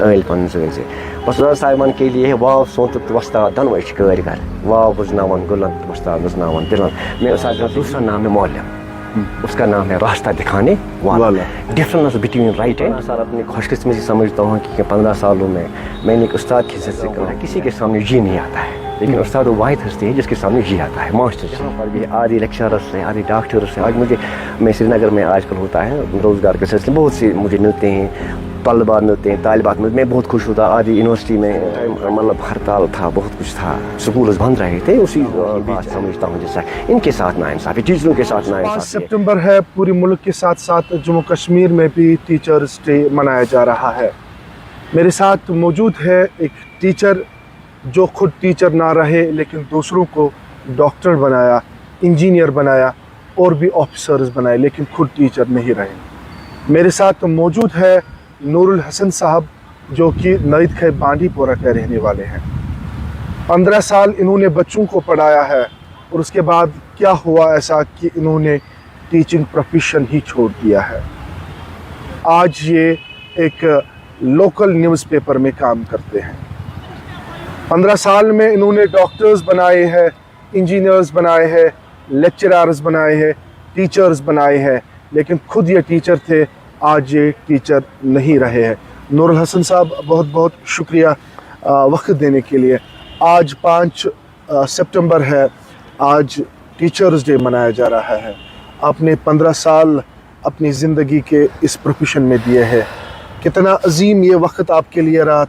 ٲلۍ پَنُن زٲژ وۄستاد صاحبان کے لیے واو سونتُک تہٕ وۄستاد دۄنوَے چھِ کٲرۍ واو بُزناوان گُلن تہٕ وۄستاد بُزناوان دِلن۔ میں استاد کا دوسرا نام ہے معلم، اس کا نام ہے راستہ دکھانے والا۔ ڈفرنس بٹوین رائٹ اینڈ سر اپنی خوش قسمتی سمجھتا ہوں کہ 15 سالوں میں نے ایک استاد کی عزت سے کہا کسی کے سامنے جی نہیں آتا ہے، لیکن استاد وہ واحد ہستی ہے جس کے سامنے جی آتا ہے۔ ماسٹر پر بھی آدھی لیکچرر سے آدھی ڈاکٹر سے آج میں سری نگر میں آج کل ہوتا ہے روزگار کے سلسلے بہت سے مجھے ملتے ہیں، طلبات ملتے ہیں، طالبات ملتے ہیں۔ میں بہت خوش ہوتا، آدھی یونیورسٹی میں مطلب ہڑتال تھا، بہت کچھ تھا، اسکولز بند رہے تھے، اسی بات سمجھتا ہوں جیسا ان کے ساتھ ناانصافی، ٹیچروں کے ساتھ ناانصافی۔ 5 ستمبر ہے، پوری ملک کے ساتھ ساتھ جموں کشمیر میں بھی ٹیچرز ڈے منایا جا رہا ہے۔ میرے ساتھ موجود ہے ایک ٹیچر جو خود ٹیچر نہ رہے لیکن دوسروں کو ڈاکٹر بنایا، انجینئر بنایا اور بھی آفیسرز بنائے، لیکن خود ٹیچر نہیں رہے۔ میرے ساتھ موجود ہے نور الحسن صاحب جو کہ نید خیب بانڈی پورہ کے رہنے والے ہیں۔ 15 سال انہوں نے بچوں کو پڑھایا ہے اور اس کے بعد کیا ہوا ایسا کہ انہوں نے ٹیچنگ پروفیشن ہی چھوڑ دیا ہے۔ آج یہ ایک لوکل نیوز پیپر میں کام کرتے ہیں۔ 15 سال میں انہوں نے ڈاکٹرز بنائے ہیں، انجینئرز بنائے ہیں، لیکچرارز بنائے ہیں، ٹیچرز بنائے ہیں، لیکن خود یہ ٹیچر تھے، آج یہ ٹیچر نہیں رہے ہیں۔ نور الحسن صاحب بہت بہت شکریہ وقت دینے کے لیے۔ آج 5 ستمبر ہے، آج ٹیچرز ڈے منایا جا رہا ہے۔ آپ نے 15 سال اپنی زندگی کے اس پروفیشن میں دیے ہیں، کتنا عظیم یہ وقت آپ کے لیے رہا،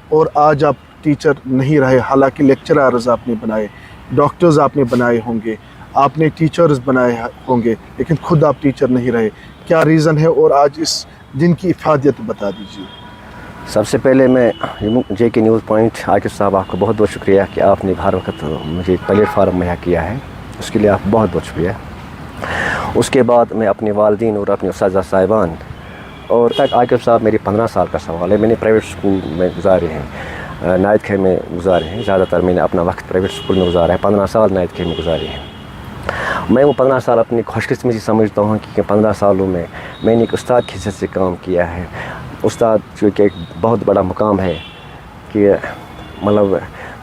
اور آج آپ ٹیچر نہیں رہے۔ حالانکہ لیکچرارز آپ نے بنائے، ڈاکٹرز آپ نے بنائے ہوں گے، آپ نے ٹیچرز بنائے ہوں گے، لیکن خود آپ ٹیچر نہیں رہے، کیا ریزن ہے اور آج اس دن کی افادیت بتا دیجیے۔ سب سے پہلے میں جے کے نیوز پوائنٹ عاقب صاحب آپ کا بہت بہت شکریہ کہ آپ نے ہر وقت مجھے پلیٹ فارم مہیا کیا ہے، اس کے لیے آپ بہت بہت شکریہ۔ اس کے بعد میں اپنے والدین اور اپنے اساتذہ صاحبان اور تک عاقب صاحب میری 15 سال کا سوال ہے۔ میں نے پرائیویٹ اسکول میں گزارے ہیں، نید خیب میں گزارے ہیں، زیادہ تر میں نے اپنا وقت پرائیویٹ اسکول میں گزارا ہے، 15 سال نید خیب میں گزارے ہیں۔ میں وہ 15 سال اپنی خوش قسمتی سمجھتا ہوں کہ 15 سالوں میں نے ایک استاد کی حیثیت سے کام کیا ہے۔ استاد جو کہ ایک بہت بڑا مقام ہے کہ مطلب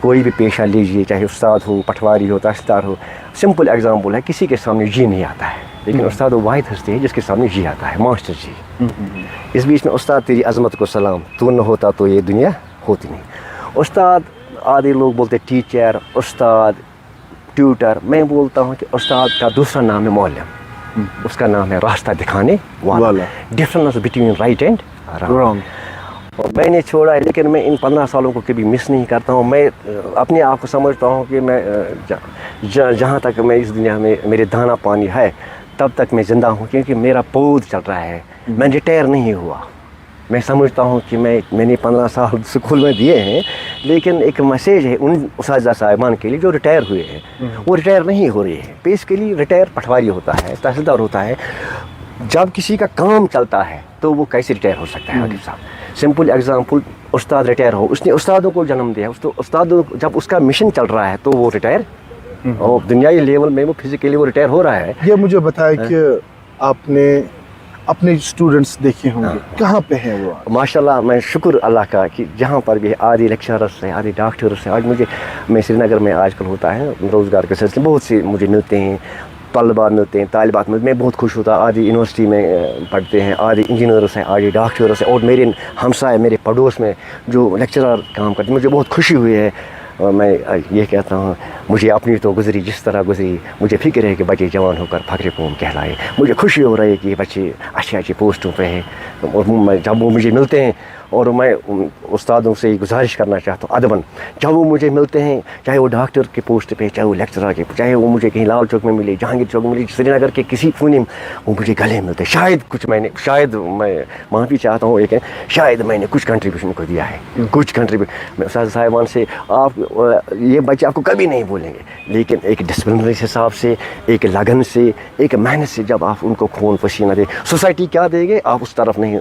کوئی بھی پیشہ لیجیے، چاہے استاد ہو، پٹواری ہو، تحصیلدار ہو، سمپل ایگزامپل ہے، کسی کے سامنے جی نہیں آتا ہے، لیکن استاد وہ واحد ہستی ہے جس کے سامنے جی آتا ہے، ماسٹر جی۔ اس بیچ میں استاد تیری عظمت کو سلام، تو نہ ہوتا تو یہ دنیا ہوتی نہیں۔ استاد آدھے لوگ بولتے ٹیچر، استاد، ٹیوٹر، میں بولتا ہوں کہ استاد کا دوسرا نام ہے معلم، اس کا نام ہے راستہ دکھانے والا۔ Difference between right and wrong. میں نے چھوڑا ہے، لیکن میں ان 15 سالوں کو کبھی مس نہیں کرتا ہوں۔ میں اپنے آپ کو سمجھتا ہوں کہ میں جہاں تک میں اس دنیا میں میرے دانا پانی ہے تب تک میں زندہ ہوں، کیونکہ میرا پود چل رہا ہے، میں ریٹائر نہیں ہوا۔ میں سمجھتا ہوں کہ میں نے 15 سال اسکول میں دیے ہیں، لیکن ایک میسیج ہے ان اساتذہ صاحبان کے لیے جو ریٹائر ہوئے ہیں، وہ ریٹائر نہیں ہو رہے ہیں۔ بیسیکلی ریٹائر پٹواری ہوتا ہے، تحصیلدار ہوتا ہے، جب کسی کا کام چلتا ہے تو وہ کیسے ریٹائر ہو سکتا ہے عاقب صاحب؟ سمپل ایگزامپل، استاد ریٹائر ہو، اس نے استادوں کو جنم دیا، استادوں جب اس کا مشن چل رہا ہے تو وہ ریٹائر، اور دنیائی لیول میں وہ فزیکلی وہ ریٹائر ہو رہا ہے۔ یہ مجھے بتائے کہ آپ نے اپنے اسٹوڈنٹس دیکھے ہوں گے، کہاں پہ ہیں وہ؟ ماشاءاللہ، میں شکر اللہ کا کہ جہاں پر بھی آدھی لیکچرر سے آدھی ڈاکٹر سے آج میں سری نگر میں آج کل ہوتا ہے روزگار کے سلسلے بہت سے مجھے ملتے ہیں، طلبات ملتے ہیں، طالبات ملتے ہیں۔ میں بہت خوش ہوتا، آدھی یونیورسٹی میں پڑھتے ہیں، آدھی انجینئرس ہیں، آدھی ڈاکٹرس ہیں، اور میرے ہمسائے میرے پڑوس میں جو لیکچرر کام کرتے ہیں، مجھے بہت خوشی ہوئی ہے۔ اور میں یہ کہتا ہوں، مجھے اپنی تو گزری جس طرح گزری، مجھے فکر ہے کہ بچے جوان ہو کر فخر قوم کہلائے۔ مجھے خوشی ہو رہی ہے کہ بچے اچھے اچھے پوسٹوں پہ ہیں، اور جب وہ مجھے ملتے ہیں اور میں استادوں سے گزارش کرنا چاہتا ہوں ادباً جب وہ مجھے ملتے ہیں, چاہے وہ ڈاکٹر کے پوسٹ پہ, چاہے وہ لیکچرر کے, چاہے وہ مجھے کہیں لال چوک میں ملے, جہانگیر چوک میں ملے, سری نگر کے کسی کونے میں, وہ مجھے گلے ملتے. شاید میں معافی چاہتا ہوں لیکن شاید میں نے کچھ کنٹریبیوشن کو دیا ہے, کچھ کنٹریبیوشن. میں استاد صاحبان سے آپ یہ بچے آپ کو کبھی نہیں بولیں گے, لیکن ایک ڈسپلنری حساب سے, ایک لگن سے, ایک محنت سے جب آپ ان کو خون پسینہ دے, سوسائٹی کیا دے گے آپ اس طرف نہیں,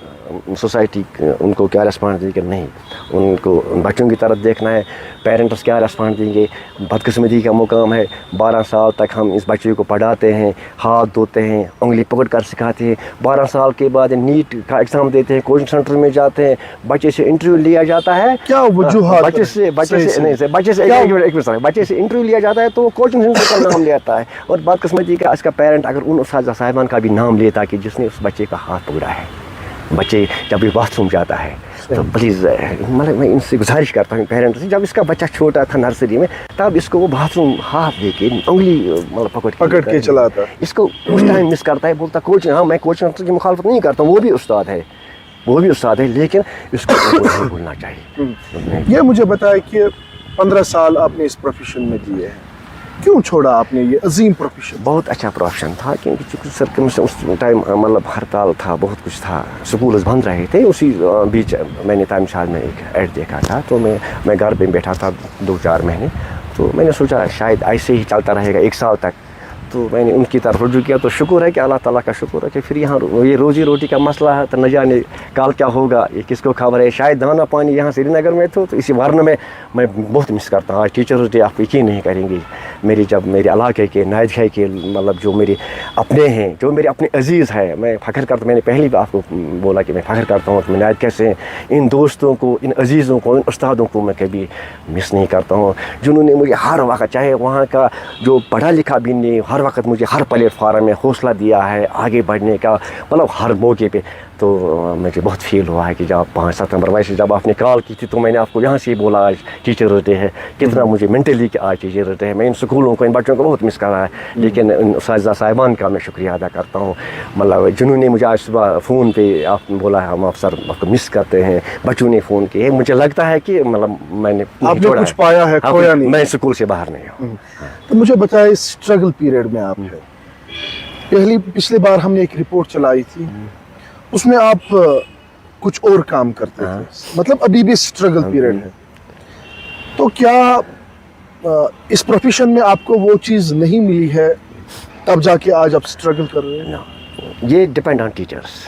سوسائٹی ان کو کیا ریسپانس دے گی نہیں, ان کو بچوں کی طرف دیکھنا ہے. پیرنٹس کیا ریسپانس دیں گے. بدقسمتی کا مقام ہے 12 سال تک ہم اس بچے کو پڑھاتے ہیں, ہاتھ دھوتے ہیں, انگلی پکڑ کر سکھاتے ہیں. 12 سال کے بعد نیٹ کا ایگزام دیتے ہیں, کوچنگ سینٹر میں جاتے ہیں, بچے سے انٹرویو لیا جاتا ہے. کیا وجوہات بچے سے انٹرویو لیا جاتا ہے تو کوچنگ سینٹر کا نام لیتا ہے. اور بدقسمتی کا اس کا پیرنٹ اگر ان اساتذہ صاحبان کا بھی نام لیتا کہ جس نے اس بچے کا ہاتھ پکڑا ہے. بچے جب یہ باتھ روم جاتا ہے تو پلیز میں ان سے گزارش کرتا ہوں پیرنٹس سے, جب اس کا بچہ چھوٹا تھا نرسری میں تب اس کو وہ باتھ روم ہاتھ دے کے انگلی پکڑ کے چلاتا, اس کو اس ٹائم مس کرتا ہے, بولتا کوچنگ, ہاں میں کوچنگ سینٹر کی مخالفت نہیں کرتا ہوں, وہ بھی استاد ہے لیکن اس کو نہیں بھولنا چاہیے. یہ مجھے بتائے کہ 15 سال آپ نے اس پروفیشن میں دیے ہیں, کیوں چھوڑا آپ نے یہ عظیم پروفیشن؟ بہت اچھا پروفیشن تھا کیونکہ چونکہ سرکمسٹنس اس ٹائم مطلب ہڑتال تھا, بہت کچھ تھا, سکولز بند رہے تھے. اسی بیچ میں نے ٹائم شاد میں ایک ایڈ دیکھا تھا تو میں گھر پہ بیٹھا تھا 2-4 مہینے, تو میں نے سوچا شاید ایسے ہی چلتا رہے گا 1 سال تک. تو میں نے ان کی طرف رجوع کیا, تو شکر ہے کہ اللہ تعالیٰ کا شکر ہے کہ پھر یہاں یہ روزی روٹی کا مسئلہ ہے, تو نہ جانے کال کیا ہوگا, یہ کس کو خبر ہے. شاید دانا پانی یہاں سری نگر میں تو اسی ورنہ میں بہت مس کرتا ہوں. آج ٹیچرز ڈے آپ یقین نہیں کریں گے, میرے علاقے کے نائد ہے کہ مطلب جو میرے اپنے ہیں, جو میرے اپنے عزیز ہیں, میں فخر کرتا ہوں. میں نے پہلے بھی آپ کو بولا کہ میں فخر کرتا ہوں کہ میں نائد کیسے ہیں. ان دوستوں کو, ان عزیزوں کو, ان استادوں کو میں کبھی مس نہیں کرتا ہوں, جنہوں نے مجھے ہر وقت, چاہے وہاں کا جو پڑھا لکھا بھی نہیں, ہر وقت مجھے ہر پلیٹ فارم میں حوصلہ دیا ہے آگے بڑھنے کا, مطلب ہر موقع پہ. تو مجھے بہت فیل ہوا ہے کہ جب 5 ستمبر ویسے جب آپ نے کال کی تھی تو میں نے آپ کو یہاں سے ہی بولا آج ٹیچر ڈے ہے, کتنا مجھے مینٹلی کہ آج ٹیچر ڈے ہے. میں ان سکولوں کو, ان بچوں کو بہت مس کر رہا ہے, لیکن ان اساتذہ صاحبان کا میں شکریہ ادا کرتا ہوں, مطلب جنہوں نے مجھے آج صبح فون پہ آپ نے بولا ہم افسر آپ کو مس کرتے ہیں, بچوں نے فون کیے. مجھے لگتا ہے کہ مطلب میں نے کچھ پایا ہے, کھویا نہیں, میں سکول سے باہر نہیں ہوں. تو مجھے بتائیں اسٹرگل پیریڈ میں آپ ہے, پچھلی بار ہم نے ایک رپورٹ چلائی تھی, اس میں آپ کچھ اور کام کرتے تھے, مطلب ابھی بھی اسٹرگل پیریڈ ہے. تو کیا اس پروفیشن میں آپ کو وہ چیز نہیں ملی ہے تب جا کے آج آپ اسٹرگل کر رہے ہیں؟ یہ ڈپینڈ آن ٹیچرس,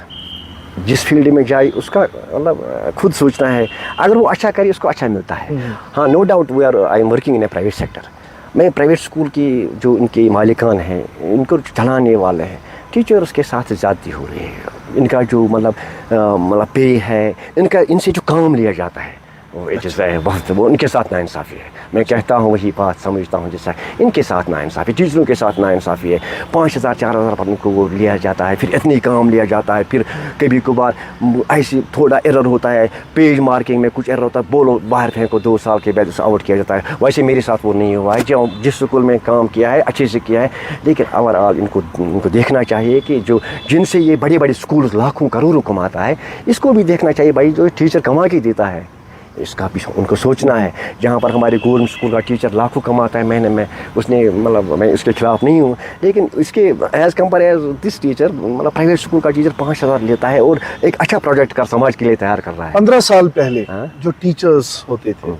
جس فیلڈ میں جائے اس کا مطلب خود سوچنا ہے. اگر وہ اچھا کرے اس کو اچھا ملتا ہے. ہاں no doubt I am working in a private sector. میں پرائیویٹ اسکول کی جو ان کے مالکان ہیں, ان کو چلانے والے ہیں, ٹیچرس کے ساتھ زیادتی ہو رہی ہے. ان کا جو مطلب پے ہے, ان سے جو کام لیا جاتا ہے وہ ان کے ساتھ ناانصافی ہے. میں کہتا ہوں وہی بات سمجھتا ہوں, جیسا ان کے ساتھ ناانصافی, ٹیچروں کے ساتھ ناانصافی ہے. 5,000-4,000 پر ان کو وہ لیا جاتا ہے, پھر اتنی کام لیا جاتا ہے, پھر کبھی کبھار ایسی تھوڑا ایرر ہوتا ہے, پیج مارکنگ میں کچھ ایرر ہوتا ہے, بولو باہر پھینکو, 2 سال کے بعد اسے آؤٹ کیا جاتا ہے. ویسے میرے ساتھ وہ نہیں ہوا ہے. جس اسکول میں کام کیا ہے اچھے سے کیا ہے, لیکن اوور آل ان کو دیکھنا چاہیے کہ جن سے یہ بڑے بڑے اسکول لاکھوں کروڑوں کماتا ہے, اس کو بھی دیکھنا چاہیے بھائی جو ٹیچر کما کے دیتا ہے, اس کا بھی ان کو سوچنا ہے. جہاں پر ہمارے گورنمنٹ اسکول کا ٹیچر لاکھوں کماتا ہے مہینے میں, اس نے مطلب میں اس کے خلاف نہیں ہوں, لیکن اس کے as compare as this teacher مطلب پرائیویٹ اسکول کا ٹیچر 5,000 لیتا ہے اور ایک اچھا پروجیکٹ کا سماج کے لیے تیار کر رہا ہے. 15 سال پہلے جو ٹیچرز ہوتے تھے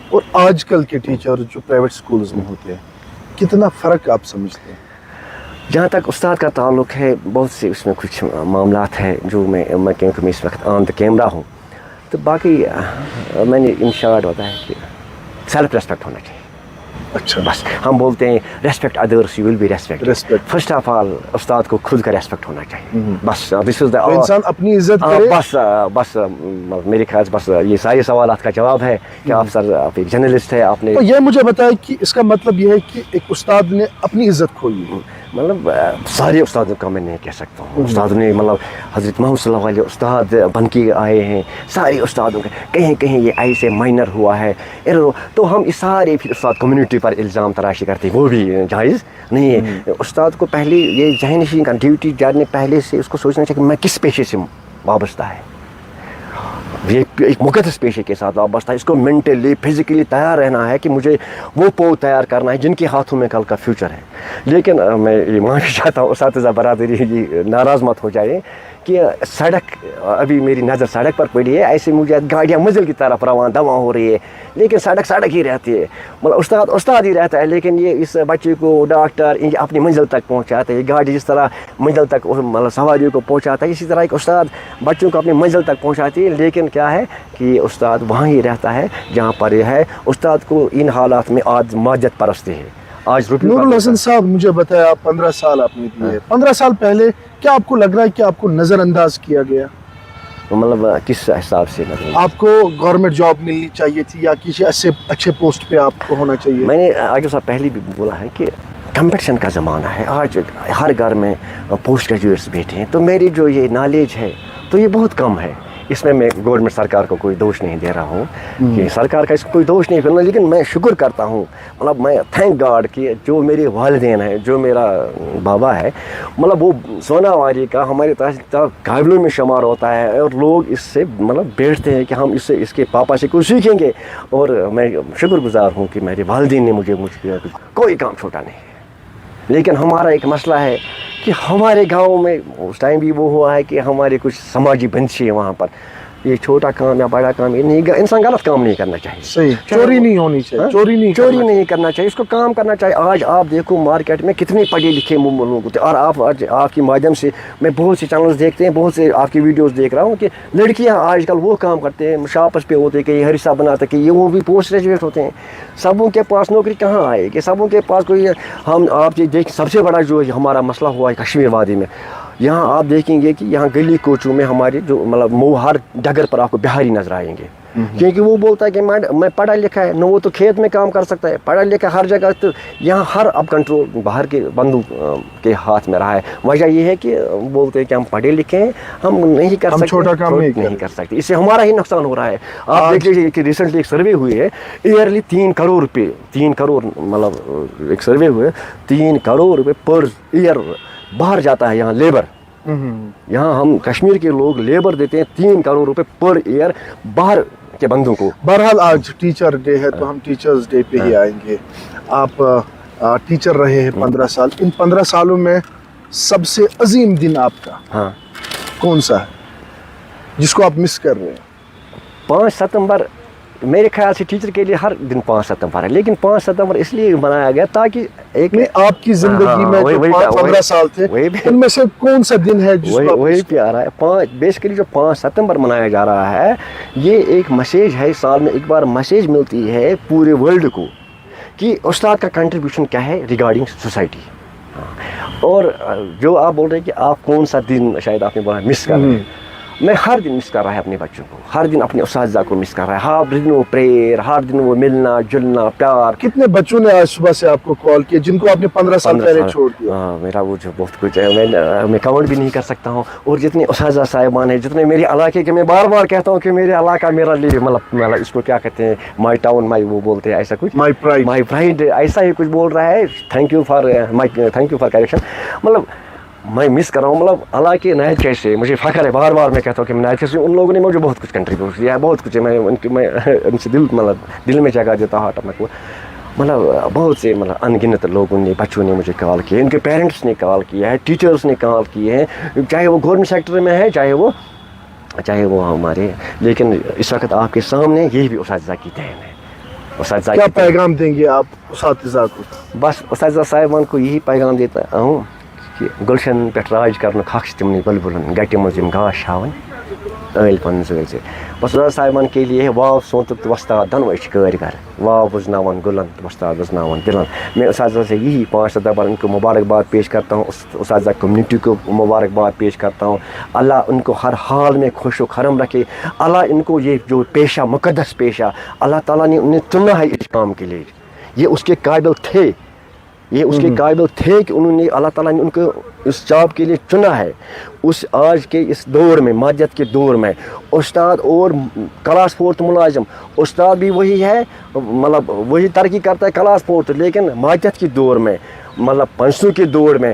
اور آج کل کے ٹیچر جو پرائیویٹ اسکولز میں ہوتے ہیں, کتنا فرق آپ سمجھتے ہیں؟ جہاں تک استاد کا تعلق ہے, بہت سے اس میں کچھ معاملات ہیں جو میں کیونکہ میں اس وقت آن دا کیمرہ ہوں, تو باقی میں نے ان شارٹ بتایا کہ سیلف ریسپیکٹ ہونا چاہیے. اچھا, بس ہم بولتے ہیں respect others you will be respect. First of all استاد کو خود کا ریسپیکٹ ہونا چاہیے. بس دس از دا, انسان اپنی عزت کرے. بس میرے خیال بس یہ سارے سوالات کا جواب ہے کہ آپ سر آپ ایک جرنلسٹ ہے. آپ نے تو یہ مجھے بتایا کہ اس کا مطلب یہ ہے کہ ایک استاد نے اپنی عزت کھوئی ہے. مطلب سارے استادوں کا میں نہیں کہہ سکتا ہوں. استادوں نے مطلب حضرت محمد صلی اللہ علیہ استاد بن کے آئے ہیں, سارے استادوں کا کہیں یہ ایسے مائنر ہوا ہے, تو ہم اس سارے پھر استاد کمیونٹی پر الزام تراشی کرتے ہیں, وہ بھی جائز نہیں ہے. استاد کو پہلے یہ ذہن نشین کا ڈیوٹی جانے پہلے سے اس کو سوچنا چاہیے کہ میں کس پیشے سے وابستہ ہے. یہ ایک مقدس پیشے کے ساتھ وابستہ ہے. اس کو مینٹلی فزیکلی تیار رہنا ہے کہ مجھے وہ پود تیار کرنا ہے جن کے ہاتھوں میں کل کا فیوچر ہے. لیکن میں یہ معافی چاہتا ہوں اساتذہ برادری یہ ناراض مت ہو جائے کہ سڑک ابھی میری نظر سڑک پر پڑی ہے, ایسے مجھے گاڑیاں منزل کی طرف رواں ہو رہی ہے, لیکن سڑک ہی رہتی ہے, مطلب استاد ہی رہتا ہے, لیکن یہ اس بچے کو ڈاکٹر اپنی منزل تک پہنچاتا ہے. یہ گاڑی جس طرح منزل تک مطلب سواریوں کو پہنچاتا ہے, اسی طرح ایک استاد بچوں کو اپنی منزل تک پہنچاتی ہے. لیکن کیا ہے کہ یہ استاد وہاں ہی رہتا ہے جہاں پر یہ ہے. استاد کو ان حالات میں آج ماجد پرستی ہے. آج نور الحسن صاحب مجھے بتایا آپ 15 سال آپ نے دیے, 15 سال پہلے کیا آپ کو لگ رہا ہے کہ آپ کو نظر انداز کیا گیا؟ مطلب کس حساب سے مطلب آپ کو گورنمنٹ جاب ملنی چاہیے تھی یا کسی اچھے پوسٹ پہ آپ کو ہونا چاہیے؟ میں نے آگے صاحب پہلے بھی بولا ہے کہ کمپٹیشن کا زمانہ ہے. آج ہر گھر میں پوسٹ گریجویٹس بیٹھے ہیں, تو میری جو یہ نالج ہے تو یہ بہت کم ہے. اس میں گورنمنٹ سرکار کو کوئی دوش نہیں دے رہا ہوں کہ سرکار کا اس کو کوئی دوش نہیں کرنا, لیکن میں شکر کرتا ہوں, مطلب میں تھینک گاڈ کہ جو میرے والدین ہیں, جو میرا بابا ہے, مطلب وہ سونا واری کا ہمارے قابلوں میں شمار ہوتا ہے, اور لوگ اس سے مطلب بیٹھتے ہیں کہ ہم اس کے پاپا سے کچھ سیکھیں گے. اور میں شکر گزار ہوں کہ میرے والدین نے مجھے کوئی کام چھوٹا نہیں ہے. لیکن ہمارا ایک مسئلہ ہے کہ ہمارے گاؤں میں اس ٹائم بھی وہ ہوا ہے کہ ہمارے کچھ سماجی بندشی ہے وہاں پر. یہ چھوٹا کام یا بڑا کام یہ نہیں, انسان غلط کام نہیں کرنا چاہیے. صحیح, چوری نہیں ہونی چاہیے, چوری نہیں کرنا چاہیے, اس کو کام کرنا چاہیے. آج آپ دیکھو مارکیٹ میں کتنے پڑھے لکھے لوگ ہوتے ہیں, اور آپ کے مادھیم سے میں بہت سے چینلز دیکھتے ہیں, بہت سے آپ کی ویڈیوز دیکھ رہا ہوں کہ لڑکیاں آج کل وہ کام کرتے ہیں, شاپس پہ ہوتے کہ یہ ہریسہ بناتے کہ یہ وہ بھی پوسٹ گریجویٹ ہوتے ہیں. سبوں کے پاس نوکری کہاں آئے کہ سبوں کے پاس کوئی آپ دیکھ سب سے بڑا جو ہمارا مسئلہ ہوا ہے کشمیر وادی میں. یہاں آپ دیکھیں گے کہ یہاں گلی کوچوں میں ہمارے جو مطلب ہر ڈگر پر آپ کو بہاری نظر آئیں گے, کیونکہ وہ بولتا ہے کہ میں پڑھا لکھا ہے, نہ وہ تو کھیت میں کام کر سکتا ہے, پڑھا لکھا ہر جگہ. تو یہاں ہر اب کنٹرول باہر کے بندوق کے ہاتھ میں رہا ہے. وجہ یہ ہے کہ بولتے ہیں کہ ہم پڑھے لکھے ہیں, ہم نہیں کر سکتے, چھوٹا کام نہیں کر سکتے. اس سے ہمارا ہی نقصان ہو رہا ہے. آپ دیکھ لیجیے کہ ریسنٹلی ایک سروے ہوئی ہے, ایئرلی 3 کروڑ روپے, 3 کروڑ مطلب ایک سروے ہوئے 3 کروڑ روپے پر ایئر باہر جاتا ہے یہاں لیبر. یہاں ہم کشمیر کے لوگ لیبر دیتے ہیں 3 کروڑ روپے پر ایئر باہر کے بندوں کو. بہرحال آج ٹیچر ڈے ہے تو ہم ٹیچرز ڈے پہ ہی آئیں گے. آپ ٹیچر رہے ہیں 15 سال, ان 15 سالوں میں سب سے عظیم دن آپ کا کون سا ہے جس کو آپ مس کر رہے ہیں؟ 5 ستمبر میرے خیال سے ٹیچر کے لیے ہر دن 5 ستمبر ہے, لیکن 5 ستمبر اس لیے بنایا گیا تاکہ ایک آپ کی زندگی میں جو 15 سال تھے ان میں سے کون سا دن ہے جس کو وہی پہ آ رہا ہے. بیسیکلی جو 5 ستمبر منایا جا رہا ہے یہ ایک میسیج ہے, سال میں ایک بار میسیج ملتی ہے پورے ورلڈ کو کہ استاد کا کنٹریبیوشن کیا ہے ریگارڈنگ سوسائٹی. اور جو آپ بول رہے ہیں کہ آپ کون سا دن شاید آپ نے بولا مس کر رہے ہیں, میں ہر دن مس کر رہا ہے اپنے بچوں کو, ہر دن اپنے اساتذہ کو مس کر رہا ہے. ہر دن وہ پریئر, ہر دن وہ ملنا جلنا پیار. کتنے بچوں نے آج صبح سے آپ کو کال کیا جن کو آپ نے 15 سال پہلے چھوڑ دیا؟ ہاں, میرا وہ جو بہت کچھ ہے, میں کاؤنٹ بھی نہیں کر سکتا ہوں. اور جتنے اساتذہ صاحبان ہیں, جتنے میرے علاقے کے, میں بار بار کہتا ہوں کہ میرے علاقہ میرا لیے مطلب اس کو کیا کہتے ہیں, مائی ٹاؤن, مائی وہ بولتے ہیں ایسا کچھ, مائی پرائڈ ایسا ہی کچھ بول رہا ہے. Thank you for correction. مطلب میں مس کر رہا ہوں, مطلب اللہ کے نائب کیسے مجھے فخر ہے, بار بار میں کہتا ہوں کہ میں نائب کیسے, ان لوگوں نے مجھے بہت کچھ کنٹریبیوٹ کیا ہے, بہت کچھ ہے. میں ان سے دل میں جگہ دیتا ہوں ہارٹ میں. مطلب بہت سے مطلب ان گنت لوگوں نے, بچوں نے مجھے کال کیا, ان کے پیرنٹس نے کال کیا ہے, ٹیچرس نے کال کیے ہیں, چاہے وہ گورنمنٹ سیکٹر میں ہے چاہے وہ ہمارے. لیکن اس وقت آپ کے سامنے یہی بھی اساتذہ کی دین ہے. اساتذہ کیا پیغام دیں گے آپ اساتذہ کو؟ بس اساتذہ صاحبان کو یہی پیغام دیتا ہوں کہ گلشن پہ راج کرن خاص تمن بلبلن گٹہ مز گاش ہاون عل پن زل سے. بس اساتذہ صاحبان کے لیے واو سونت تو وستاد دنوے کارگر, واو وزناون گلن تو وستاد وزناون دلن. میں اساتذہ سے یہی 5 ستمبر ان کو مبارکباد پیش کرتا ہوں, اساتذہ کمیونٹی کو مبارکباد پیش کرتا ہوں. اللہ ان کو ہر حال میں خوش و خرم رکھے. اللہ ان کو یہ جو پیشہ مقدس پیشہ اللہ تعالیٰ نے انہیں چنا ہے اس کام کے لیے, یہ اس کے قابل تھے, یہ اس کے قابل تھے کہ انہوں نے, اللہ تعالیٰ نے ان کو اس جاب کے لیے چنا ہے. اس آج کے اس دور میں, مادیت کے دور میں, استاد اور کلاس 4 ملازم, استاد بھی وہی ہے, مطلب وہی ترقی کرتا ہے کلاس 4, لیکن مادیت کے دور میں, مطلب 500 کے دور میں